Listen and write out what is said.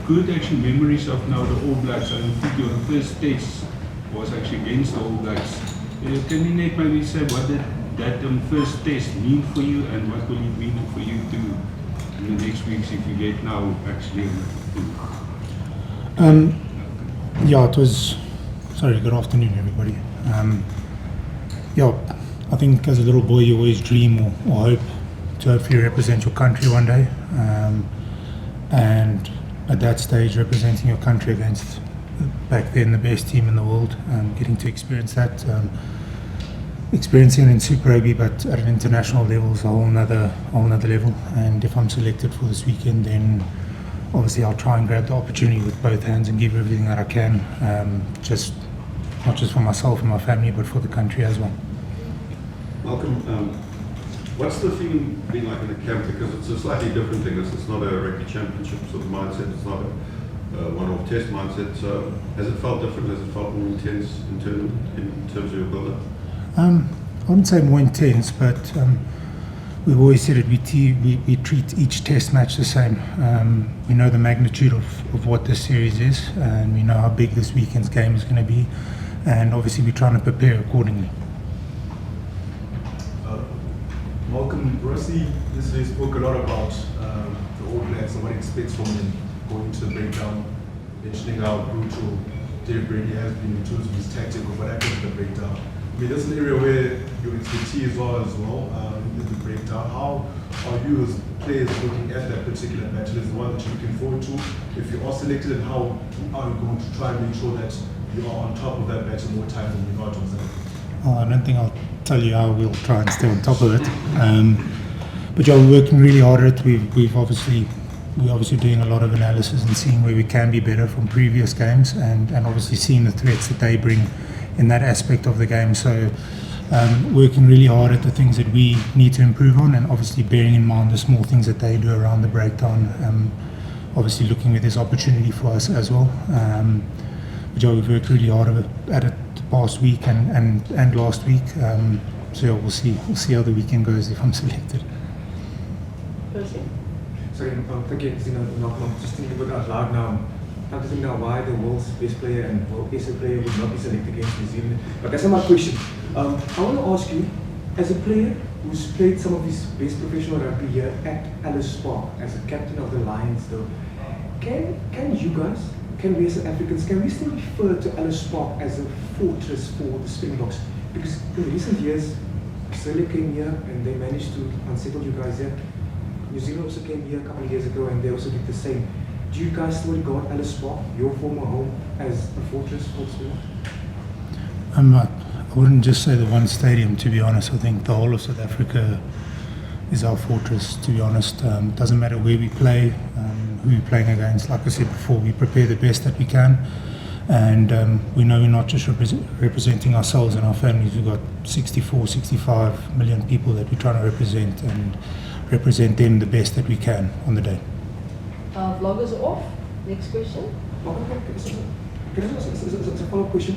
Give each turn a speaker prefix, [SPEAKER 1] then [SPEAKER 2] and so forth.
[SPEAKER 1] good actually memories of now the All Blacks. I think your first test was actually against the All Blacks. Can you maybe say what did that first test mean for you, and what will it mean for you to in the next weeks if you get now actually?
[SPEAKER 2] Yeah, it was. Sorry, good afternoon, everybody. Yeah, I think as a little boy you always dream or hope to hopefully represent your country one day, and at that stage representing your country against back then the best team in the world, getting to experience that, experiencing it in Super Rugby but at an international level is a whole nother level. And if I'm selected for this weekend, then obviously I'll try and grab the opportunity with both hands and give everything that I can, not just for myself and my family but for the country as well.
[SPEAKER 3] Malcom, what's the feeling being like in the camp? Because it's a slightly different thing. It's not a rugby championship sort of mindset. It's not a one-off test mindset. So has it felt different? Has it felt more intense in terms of your build-up?
[SPEAKER 2] I wouldn't say more intense, but we've always said it. We treat each test match the same. We know the magnitude of what this series is, and we know how big this weekend's game is going to be, and obviously we're trying to prepare accordingly.
[SPEAKER 4] Malcom, Rossi yesterday spoke a lot about the All Blacks and what he expects from them going to the breakdown, mentioning how brutal David Brady has been in terms of his tactic of what happens in the breakdown. I mean, that's an area where your expertise are as well in the breakdown. How are you as players looking at that particular battle? Is the one that you're looking forward to? If you are selected, and how are you going to try and make sure that you are on top of that battle more time than you are on that?
[SPEAKER 2] I don't think I'll tell you how we'll try and stay on top of it. But yeah, we're working really hard at it. We're obviously doing a lot of analysis and seeing where we can be better from previous games, and obviously seeing the threats that they bring in that aspect of the game. So working really hard at the things that we need to improve on, and obviously bearing in mind the small things that they do around the breakdown. Obviously looking at this opportunity for us as well. But yeah, we've worked really hard at it the past week and last week. So yeah, we'll see how the weekend goes if I'm selected.
[SPEAKER 5] Sorry, thank you, Malcom. Just thinking about out loud now. I'm thinking now why the world's best player and world best player would not be selected against New Zealand. But that's not my question. I want to ask you, as a player who's played some of his best professional rugby here at Ellis Park, as a captain of the Lions though, can you guys, can we as Africans, can we still refer to Ellis Park as a fortress for the Springboks? Because in recent years, Australia came here and they managed to unsettle you guys here. New Zealand also came here a couple of years ago and they also did the same. Do you guys still regard Ellis Park, your former home, as a fortress for the Springboks?
[SPEAKER 2] I wouldn't just say the one stadium, to be honest. I think the whole of South Africa is our fortress, to be honest. It doesn't matter where we play, who we're playing against. Like I said before, we prepare the best that we can. And we know we're not just representing ourselves and our families. We've got 65 million people that we're trying to represent, and represent them the best that we can on the day.
[SPEAKER 6] Vloggers off. Next question.
[SPEAKER 5] It's a follow-up question.